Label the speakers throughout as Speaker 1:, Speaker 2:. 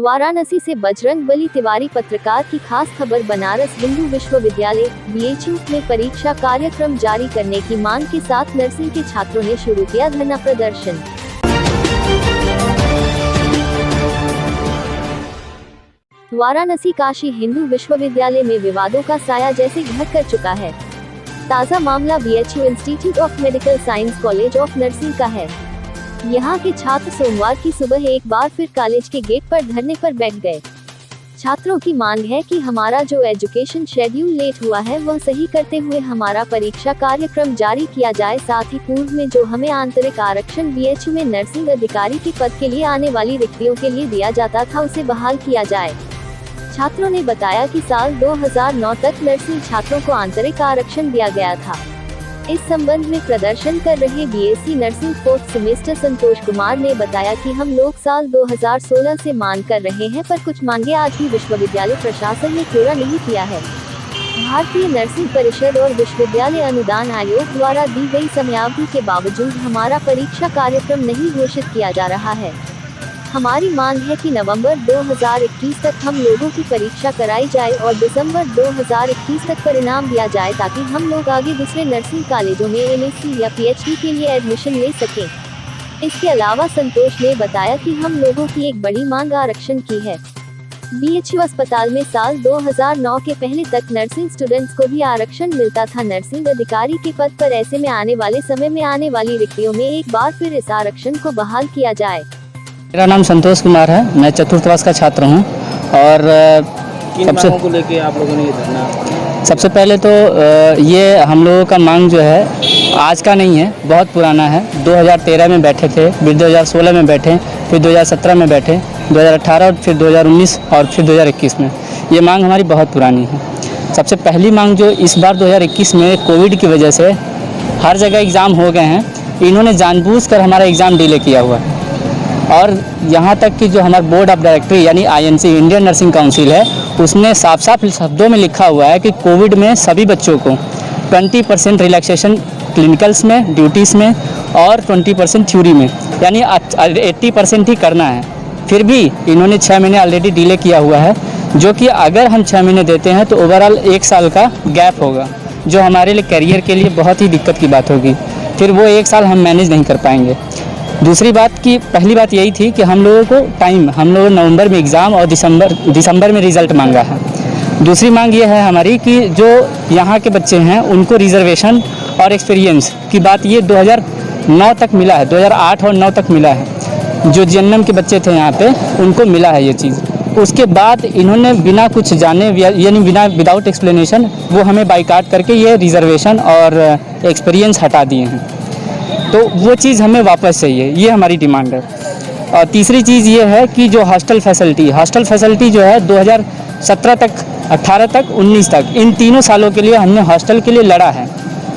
Speaker 1: वाराणसी से बजरंगबली तिवारी पत्रकार की खास खबर। बनारस हिंदू विश्वविद्यालय बीएचयू में परीक्षा कार्यक्रम जारी करने की मांग के साथ नर्सिंग के छात्रों ने शुरू किया धरना प्रदर्शन। वाराणसी काशी हिंदू विश्वविद्यालय में विवादों का साया जैसे घर कर चुका है। ताज़ा मामला BHU institute of medical science college of nursing का है। यहाँ के छात्र सोमवार की सुबह एक बार फिर कॉलेज के गेट पर धरने पर बैठ गए। छात्रों की मांग है कि हमारा जो एजुकेशन शेड्यूल लेट हुआ है वह सही करते हुए हमारा परीक्षा कार्यक्रम जारी किया जाए। साथ ही पूर्व में जो हमें आंतरिक आरक्षण बीएचयू में नर्सिंग अधिकारी के पद के लिए आने वाली रिक्तियों के लिए दिया जाता था उसे बहाल किया जाए। छात्रों ने बताया कि साल 2009 तक नर्सिंग छात्रों को आंतरिक आरक्षण दिया गया था। इस संबंध में प्रदर्शन कर रहे BSc nursing 4th semester Santosh Kumar ने बताया कि हम लोग साल 2016 से मांग कर रहे हैं, पर कुछ मांगे आज भी विश्वविद्यालय प्रशासन ने पूरा नहीं किया है। भारतीय नर्सिंग परिषद और विश्वविद्यालय अनुदान आयोग द्वारा दी गई समयावधि के बावजूद हमारा परीक्षा कार्यक्रम नहीं घोषित किया जा रहा है। हमारी मांग है कि नवंबर 2021 तक हम लोगों की परीक्षा कराई जाए और दिसंबर 2021 तक परिणाम दिया जाए, ताकि हम लोग आगे दूसरे नर्सिंग कॉलेजों में एमएससी या पीएचडी के लिए एडमिशन ले सकें। इसके अलावा संतोष ने बताया कि हम लोगों की एक बड़ी मांग आरक्षण की है। बीएचयू अस्पताल में साल 2009 के पहले तक नर्सिंग स्टूडेंट्स को भी आरक्षण मिलता था नर्सिंग अधिकारी के पद पर। ऐसे में आने वाले समय में आने वाली रिक्तियों में एक बार फिर इस आरक्षण को बहाल किया जाए।
Speaker 2: मेरा नाम संतोष कुमार है, मैं चतुर्थ वर्ष का छात्र हूं और
Speaker 3: को लेके आप लोगों ने ये धरना।
Speaker 2: सबसे पहले तो ये हम लोगों का मांग जो है आज का नहीं है, बहुत पुराना है। 2013 में बैठे थे, फिर 2016 में बैठे, फिर 2017 में बैठे, 2018 और फिर 2019 और फिर 2021 में। ये मांग हमारी बहुत पुरानी है। सबसे पहली मांग जो इस बार 2021 में कोविड की वजह से हर जगह एग्ज़ाम हो गए हैं, इन्होंने जानबूझकर हमारा एग्ज़ाम डिले किया हुआ है। और यहाँ तक कि जो हमारा बोर्ड ऑफ डायरेक्टरी यानी INC इंडियन नर्सिंग काउंसिल है, उसने साफ साफ शब्दों में लिखा हुआ है कि कोविड में सभी बच्चों को 20% रिलैक्सेशन क्लिनिकल्स में, ड्यूटीज़ में और 20% थ्योरी में, यानी 80% ही करना है। फिर भी इन्होंने 6 महीने ऑलरेडी डिले किया हुआ है, जो कि अगर हम 6 महीने देते हैं तो ओवरऑल 1 साल का गैप होगा, जो हमारे लिए करियर के लिए बहुत ही दिक्कत की बात होगी। फिर वो 1 साल हम मैनेज नहीं कर पाएंगे। दूसरी बात की पहली बात यही थी कि हम लोगों को हम लोगों ने नवंबर में एग्ज़ाम और दिसंबर में रिज़ल्ट मांगा है। दूसरी मांग ये है हमारी कि जो यहाँ के बच्चे हैं उनको रिजर्वेशन और एक्सपीरियंस की बात ये 2009 तक मिला है, 2008 और 9 तक मिला है। जो जीएनएम के बच्चे थे यहाँ पे उनको मिला है ये चीज़। उसके बाद इन्होंने बिना कुछ जाने यानी बिना विदाउट एक्सप्लेनेशन वो हमें बाइकाट करके ये रिजर्वेशन और एक्सपीरियंस हटा दिए हैं। तो वो चीज़ हमें वापस चाहिए, ये हमारी डिमांड है। और तीसरी चीज़ ये है कि जो हॉस्टल फैसिलिटी जो है 2017 तक, 18 तक, 19 तक, इन तीनों सालों के लिए हमने हॉस्टल के लिए लड़ा है।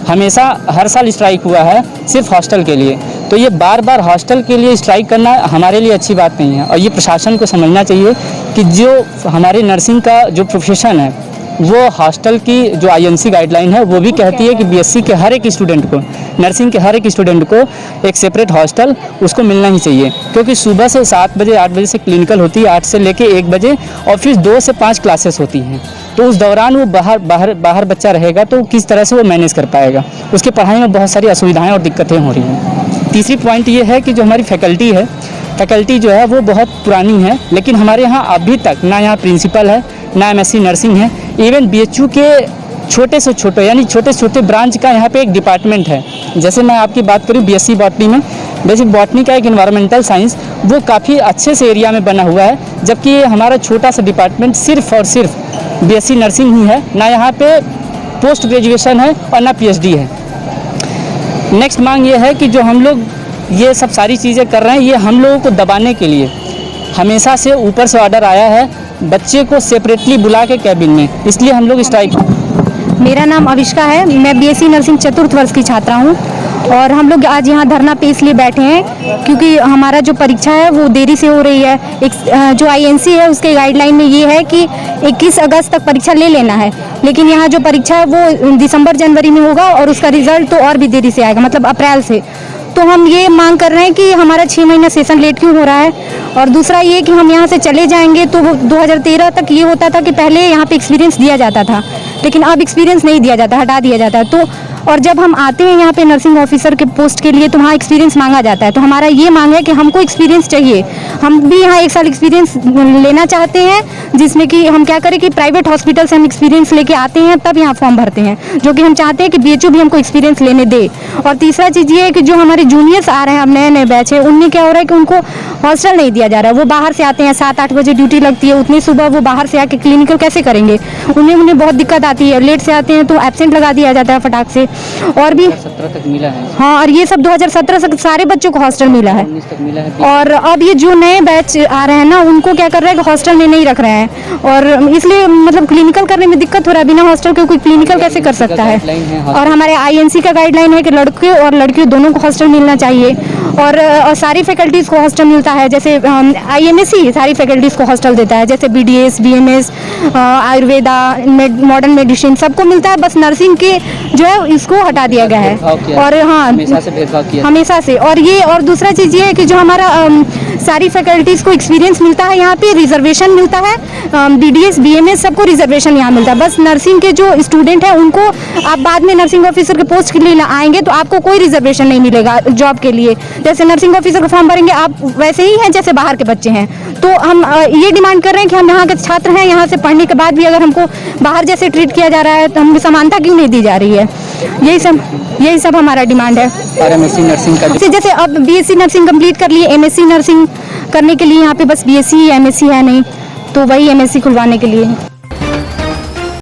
Speaker 2: हमेशा हर साल स्ट्राइक हुआ है सिर्फ हॉस्टल के लिए। तो ये बार बार हॉस्टल के लिए स्ट्राइक करना हमारे लिए अच्छी बात नहीं है। और ये प्रशासन को समझना चाहिए कि जो हमारे नर्सिंग का जो प्रोफेशन है वो हॉस्टल की जो INC गाइडलाइन है वो भी कहती है कि BSc के हर एक स्टूडेंट को, नर्सिंग के हर एक स्टूडेंट को एक सेपरेट हॉस्टल उसको मिलना ही चाहिए। क्योंकि सुबह से 7 बजे 8 बजे से क्लिनिकल होती है, 8 से लेके 1 बजे, और फिर 2 से 5 क्लासेस होती हैं। तो उस दौरान वो बाहर बच्चा रहेगा तो किस तरह से वो मैनेज कर पाएगा। उसकी पढ़ाई में बहुत सारी असुविधाएँ और दिक्कतें हो रही हैं। तीसरी पॉइंट ये है कि जो हमारी फैकल्टी जो है वो बहुत पुरानी है, लेकिन हमारे यहाँ अभी तक ना यहाँ प्रिंसिपल है, ना MSc नर्सिंग है। इवन BHU के छोटे से छोटे ब्रांच का यहाँ पे एक डिपार्टमेंट है। जैसे मैं आपकी बात करूँ BSc बॉटनी में, बेसिक बॉटनी का एक इन्वायरमेंटल साइंस वो काफ़ी अच्छे से एरिया में बना हुआ है, जबकि ये हमारा छोटा सा डिपार्टमेंट सिर्फ और सिर्फ BSc नर्सिंग ही है। ना यहाँ पे पोस्ट ग्रेजुएशन है और ना PhD है। नेक्स्ट मांग ये है कि जो हम लोग ये सब सारी चीज़ें कर रहे हैं, ये हम लोगों को दबाने के लिए हमेशा से ऊपर से ऑर्डर आया है बच्चे को सेपरेटली बुला के कैबिन में, इसलिए हम लोग स्ट्राइक।
Speaker 4: मेरा नाम अविष्का है, मैं BSc नर्सिंग चतुर्थ वर्ष की छात्रा हूँ और हम लोग आज यहाँ धरना पे इसलिए बैठे हैं क्योंकि हमारा जो परीक्षा है वो देरी से हो रही है। एक जो INC है उसके गाइडलाइन में ये है कि 21 अगस्त तक परीक्षा ले लेना है, लेकिन यहाँ जो परीक्षा है वो दिसंबर जनवरी में होगा और उसका रिजल्ट तो और भी देरी से आएगा, मतलब अप्रैल से। तो हम ये मांग कर रहे हैं कि हमारा 6 महीना सेशन लेट क्यों हो रहा है। और दूसरा ये कि हम यहाँ से चले जाएंगे तो 2013 तक ये होता था कि पहले यहाँ पे एक्सपीरियंस दिया जाता था, लेकिन अब एक्सपीरियंस नहीं दिया जाता, हटा दिया जाता है। तो और जब हम आते हैं यहाँ पे नर्सिंग ऑफिसर के पोस्ट के लिए तो वहाँ एक्सपीरियंस मांगा जाता है। तो हमारा ये मांग है कि हमको एक्सपीरियंस चाहिए, हम भी यहाँ 1 साल एक्सपीरियंस लेना चाहते हैं, जिसमें कि हम क्या करें कि प्राइवेट हॉस्पिटल से हम एक्सपीरियंस लेके आते हैं तब यहाँ फॉर्म भरते हैं, जो कि हम चाहते हैं कि BHO भी हमको एक्सपीरियंस लेने दे। और तीसरा चीज़ ये है कि जो हमारे जूनियर्स आ रहे हैं, अब नए बैच है, उनमें क्या हो रहा है कि उनको हॉस्टल नहीं दिया जा रहा है। वो बाहर से आते हैं, 7-8 बजे ड्यूटी लगती है, उतनी सुबह वो बाहर से आके क्लिनिकल कैसे करेंगे, उन्हें बहुत दिक्कत आती है। लेट से आते हैं तो एब्सेंट लगा दिया जाता है फटाक से। और भी
Speaker 2: 17 तक मिला है,
Speaker 4: हाँ, और ये सब 2017 से सारे बच्चों को हॉस्टल मिला है।
Speaker 2: 19 तक मिला है।
Speaker 4: और अब ये जो नए बैच आ रहे हैं ना, उनको क्या कर रहे हैं कि हॉस्टल में नहीं रख रहे हैं, और इसलिए मतलब क्लिनिकल करने में दिक्कत हो रहा है। बिना हॉस्टल के कोई क्लिनिकल कैसे कर सकता है। और हमारे INC का गाइडलाइन है कि लड़के और लड़कियों दोनों को हॉस्टल मिलना चाहिए। और सारी फैकल्टीज़ को हॉस्टल मिलता है, जैसे IMSC सारी फैकल्टीज़ को हॉस्टल देता है, जैसे BDS, BMS, Ayurveda, modern medicine सबको मिलता है। बस नर्सिंग के जो है इसको हटा दिया गया है। और हाँ,
Speaker 2: हमेशा से भेदभाव किया,
Speaker 4: हमेशा से। और ये और दूसरा चीज़ ये है कि जो हमारा सारी फैकल्टीज़ को एक्सपीरियंस मिलता है, यहाँ पे रिजर्वेशन मिलता है। BDS, BMS सबको रिजर्वेशन यहाँ मिलता है। बस नर्सिंग के जो स्टूडेंट हैं उनको आप बाद में नर्सिंग ऑफिसर के पोस्ट के लिए आएंगे तो आपको कोई रिजर्वेशन नहीं मिलेगा जॉब के लिए। जैसे नर्सिंग ऑफिसर का फॉर्म भरेंगे आप वैसे ही हैं जैसे बाहर के बच्चे हैं। तो हम ये डिमांड कर रहे हैं कि हम यहाँ के छात्र हैं, यहाँ से पढ़ने के बाद भी अगर हमको बाहर जैसे ट्रीट किया जा रहा है तो हमें समानता क्यों नहीं दी जा रही है। यही सब हमारा डिमांड है।
Speaker 2: और MSc नर्सिंग का
Speaker 4: जैसे अब BSc नर्सिंग कंप्लीट कर लिए, MSc नर्सिंग करने के लिए यहाँ पे बस BSc MSc है नहीं, तो वही MSc खुलवाने के लिए है।